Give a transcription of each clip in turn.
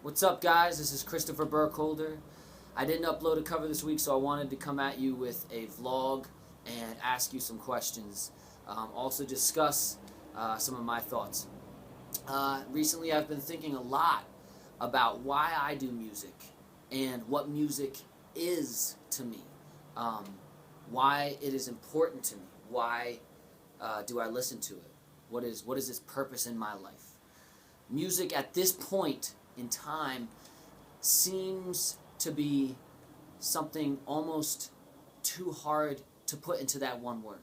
What's up, guys? This is Christopher Burkholder. I didn't upload a cover this week, so I wanted to come at you with a vlog and ask you some questions. Also discuss some of my thoughts. Recently, I've been thinking a lot about why I do music and what music is to me. Why it is important to me. Why do I listen to it? What is its purpose in my life? Music at this point in time seems to be something almost too hard to put into that one word,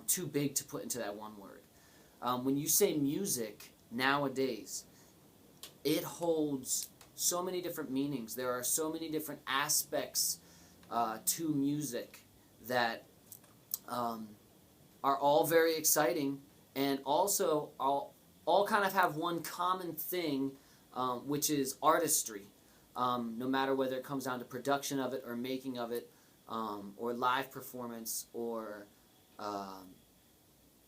too big to put into that one word. When you say music nowadays, it holds so many different meanings. There are so many different aspects to music that are all very exciting, and also all kind of have one common thing, which is artistry. No matter whether it comes down to production of it or making of it, or live performance, or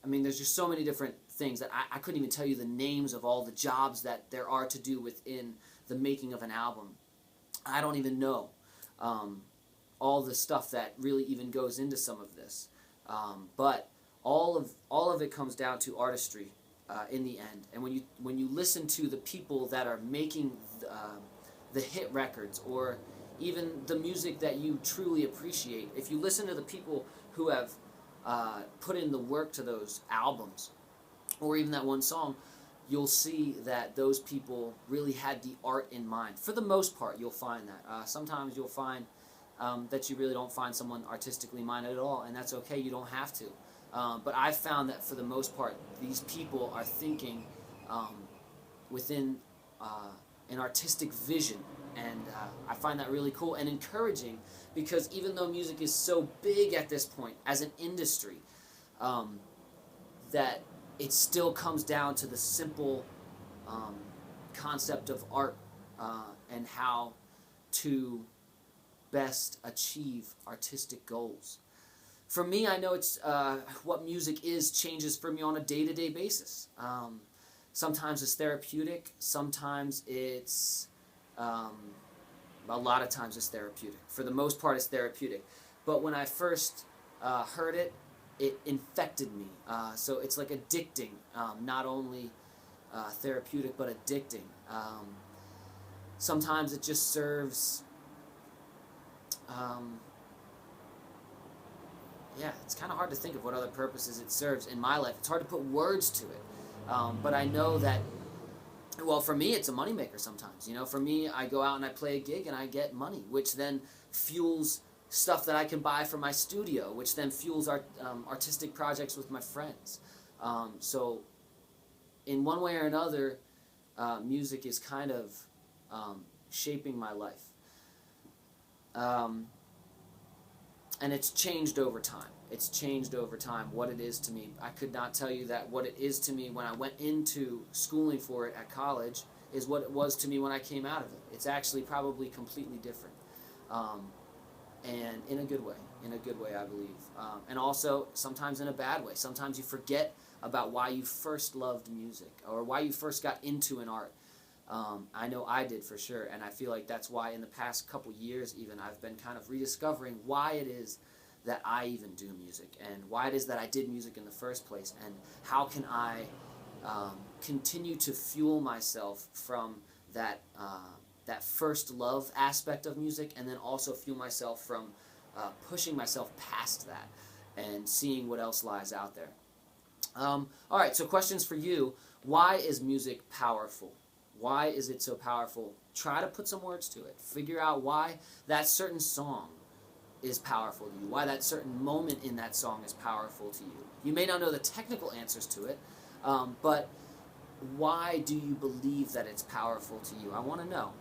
there's just so many different things that I couldn't even tell you the names of all the jobs that there are to do within the making of an album. I don't even know all the stuff that really even goes into some of this, but all of it comes down to artistry in the end. And when you listen to the people that are making the hit records, or even the music that you truly appreciate, if you listen to the people who have put in the work to those albums, or even that one song, you'll see that those people really had the art in mind. For the most part, you'll find that. Sometimes you'll find that you really don't find someone artistically minded at all, and that's okay. You don't have to. But I've found that for the most part, these people are thinking within an artistic vision, and I find that really cool and encouraging, because even though music is so big at this point as an industry, that it still comes down to the simple concept of art and how to best achieve artistic goals. For me, I know it's what music is changes for me on a day-to-day basis. Sometimes it's therapeutic. Sometimes it's a lot of times it's therapeutic. For the most part, it's therapeutic. But when I first heard it, it infected me. So it's like addicting, not only therapeutic but addicting. Sometimes it just serves. It's kind of hard to think of what other purposes it serves in my life. It's hard to put words to it. But I know that, well, for me, it's a moneymaker sometimes. For me, I go out and I play a gig and I get money, which then fuels stuff that I can buy for my studio, which then fuels artistic projects with my friends. So in one way or another, music is kind of shaping my life. And it's changed over time. It's changed over time what it is to me. I could not tell you that what it is to me when I went into schooling for it at college is what it was to me when I came out of it. It's actually probably completely different. And in a good way. In a good way, I believe. And also, sometimes in a bad way. Sometimes you forget about why you first loved music, or why you first got into an art. I know I did, for sure, and I feel like that's why in the past couple years even I've been kind of rediscovering why it is that I even do music, and why it is that I did music in the first place, and how can I continue to fuel myself from that first love aspect of music, and then also fuel myself from pushing myself past that and seeing what else lies out there. Alright, so questions for you. Why is music powerful? Why is it so powerful? Try to put some words to it. Figure out why that certain song is powerful to you, why that certain moment in that song is powerful to you. You may not know the technical answers to it, but why do you believe that it's powerful to you? I want to know.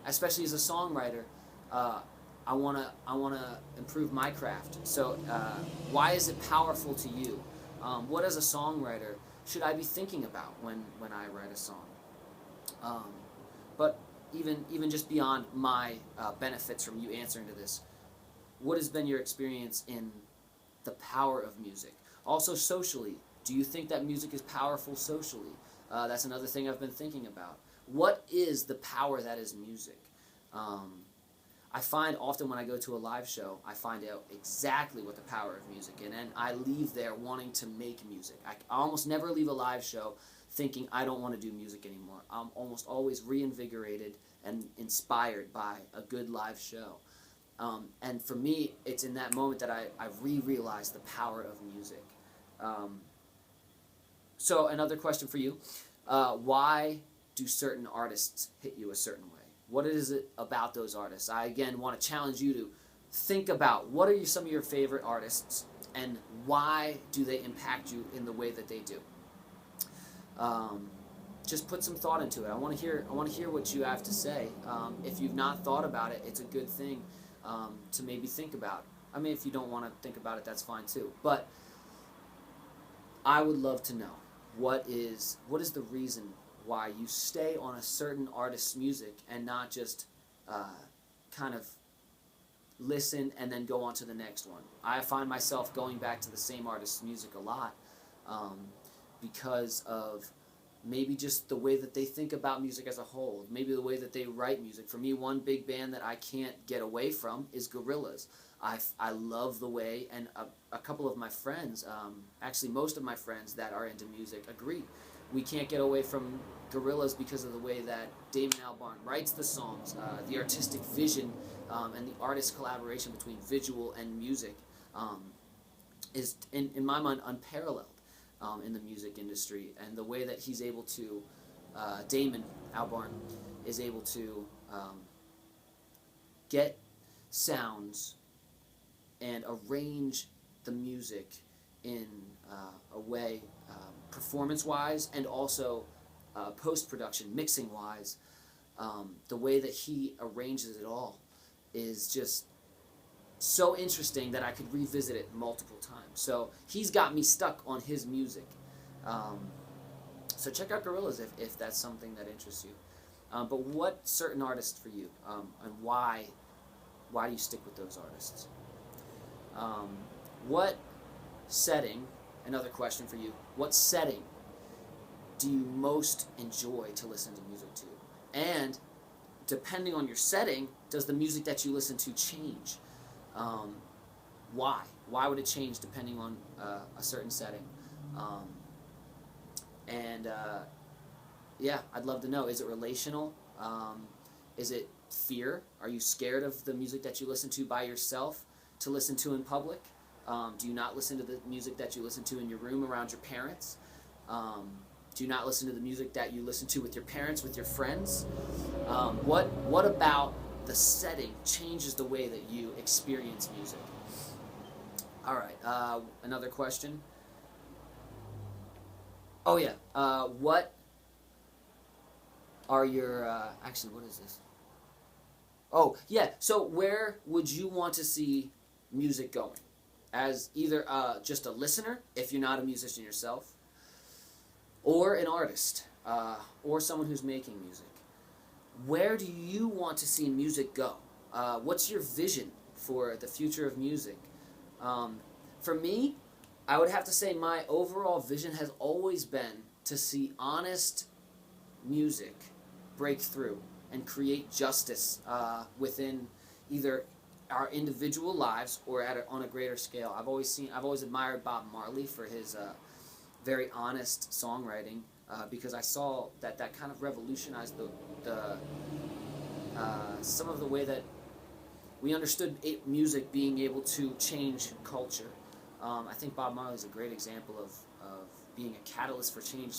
Especially as a songwriter, I want to improve my craft. So why is it powerful to you? What as a songwriter should I be thinking about when I write a song? But even just beyond my benefits from you answering to this, what has been your experience in the power of music? Also socially, do you think that music is powerful socially? That's another thing I've been thinking about. what is the power that is music? I find often when I go to a live show, I find out exactly what the power of music is, and then I leave there wanting to make music. I almost never leave a live show thinking I don't want to do music anymore. I'm almost always reinvigorated and inspired by a good live show. And for me, it's in that moment that I realized the power of music. So another question for you. Why do certain artists hit you a certain way? What is it about those artists? I, again, want to challenge you to think about what are some of your favorite artists and why do they impact you in the way that they do. Just put some thought into it. I want to hear what you have to say. If you've not thought about it, it's a good thing to maybe think about. I mean, if you don't want to think about it, that's fine too. But I would love to know what is the reason why you stay on a certain artist's music and not just kind of listen and then go on to the next one. I find myself going back to the same artist's music a lot because of maybe just the way that they think about music as a whole, maybe the way that they write music. For me, one big band that I can't get away from is Gorillaz. I love the way, and a couple of my friends, actually most of my friends that are into music agree. We can't get away from Gorillaz because of the way that Damon Albarn writes the songs, the artistic vision, and the artist collaboration between visual and music is, in my mind, unparalleled in the music industry. And the way that he's able to, Damon Albarn is able to get sounds and arrange the music in a way, performance-wise and also post-production, mixing-wise. The way that he arranges it all is just so interesting that I could revisit it multiple times. So he's got me stuck on his music. So check out Gorillaz if that's something that interests you. But what certain artists for you, and why do you stick with those artists? What setting, another question for you, what setting do you most enjoy to listen to music to? And depending on your setting, does the music that you listen to change? Why? Why would it change depending on a certain setting? Yeah, I'd love to know. Is it relational? Is it fear? Are you scared of the music that you listen to by yourself to listen to in public? Do you not listen to the music that you listen to in your room around your parents? Do you not listen to the music that you listen to with your parents, with your friends? What about the setting changes the way that you experience music? All right, another question. Oh yeah, what are your, actually what is this? Oh yeah, so where would you want to see music going? As either just a listener, if you're not a musician yourself, or an artist, or someone who's making music. Where do you want to see music go? What's your vision for the future of music? For me, I would have to say my overall vision has always been to see honest music break through and create justice within either our individual lives or on a greater scale. I've always admired Bob Marley for his very honest songwriting because I saw that kind of revolutionized the some of the way that we understood music being able to change culture. I think Bob Marley is a great example of being a catalyst for change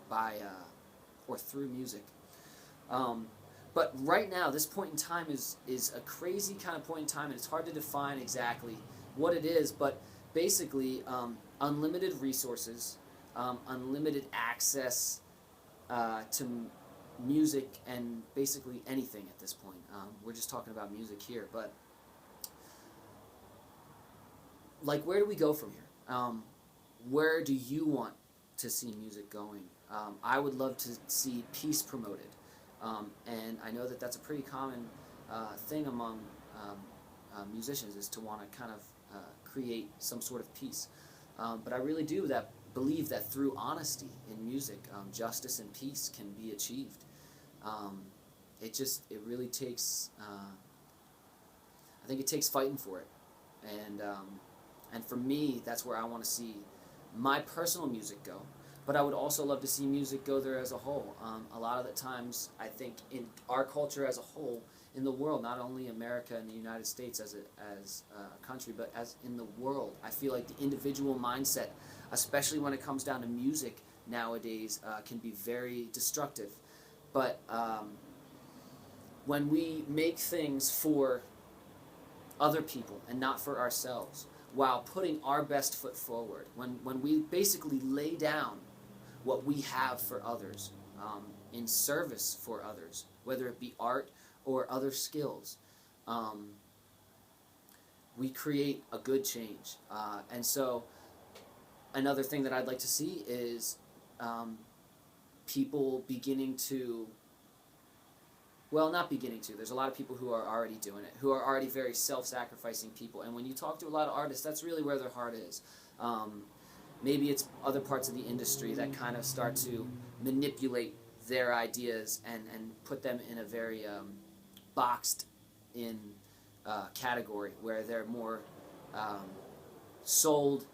by or through music. But right now, this point in time is a crazy kind of point in time, and it's hard to define exactly what it is, but basically unlimited resources, unlimited access to music and basically anything at this point. We're just talking about music here, but like, where do we go from here? Where do you want to see music going? I would love to see peace promoted. And I know that that's a pretty common thing among musicians, is to want to kind of create some sort of peace. But I really do believe that through honesty in music, justice and peace can be achieved. It really takes. I think it takes fighting for it, and for me, that's where I want to see my personal music go. But I would also love to see music go there as a whole. A lot of the times, I think in our culture as a whole, in the world, not only America and the United States as a country, but as in the world, I feel like the individual mindset, especially when it comes down to music nowadays, can be very destructive. But when we make things for other people and not for ourselves, while putting our best foot forward, when we basically lay down what we have for others, in service for others, whether it be art or other skills, we create a good change. And so another thing that I'd like to see is people beginning to, well, not beginning to, there's a lot of people who are already doing it, who are already very self-sacrificing people. And when you talk to a lot of artists, that's really where their heart is. Maybe it's other parts of the industry that kind of start to manipulate their ideas and put them in a very boxed in category where they're more sold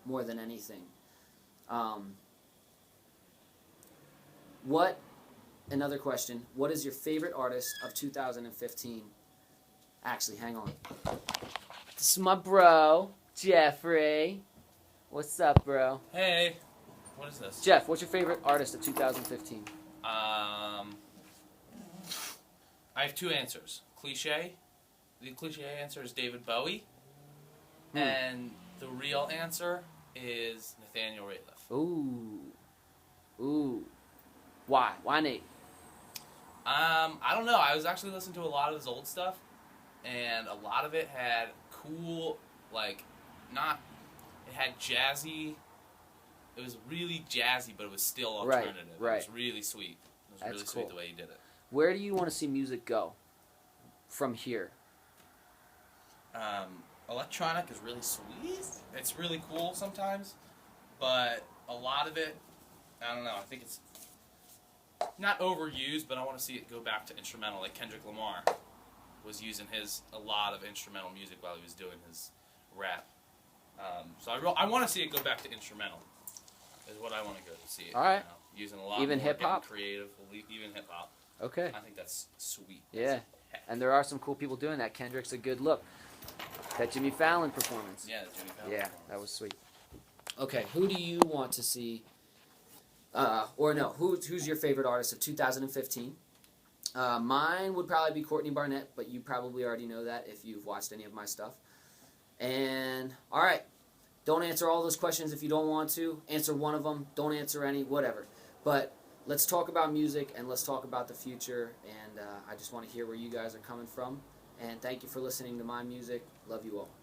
more than anything. Another question, what is your favorite artist of 2015? Actually, hang on. This is my bro, Geoffrey. What's up, bro? Hey, what is this? Jeff, what's your favorite artist of 2015? I have two answers. Cliche. The cliche answer is David Bowie. And the real answer is Nathaniel Rateliff. Ooh. Why? Why Nate? I don't know. I was actually listening to a lot of his old stuff, and a lot of it had cool, it had jazzy. It was really jazzy, but it was still alternative. Right. It was really sweet. It was really sweet the way he did it. Where do you want to see music go from here? Electronic is really sweet. It's really cool sometimes, but a lot of it, I don't know. I think it's not overused, but I want to see it go back to instrumental. Like Kendrick Lamar was using a lot of instrumental music while he was doing his rap. So I want to see it go back to instrumental. Is what I want to go to see it. All right. Using a lot even more hip hop, creative, even hip hop. Okay. I think that's sweet. Yeah, and there are some cool people doing that. Kendrick's a good look. That Jimmy Fallon performance. Yeah, the Jimmy Fallon. Yeah, that was sweet. Okay, who do you want to see? Who's your favorite artist of 2015? Mine would probably be Courtney Barnett, but you probably already know that if you've watched any of my stuff. And, all right, don't answer all those questions if you don't want to. Answer one of them. Don't answer any, whatever. But let's talk about music and let's talk about the future. And I just want to hear where you guys are coming from. And thank you for listening to my music. Love you all.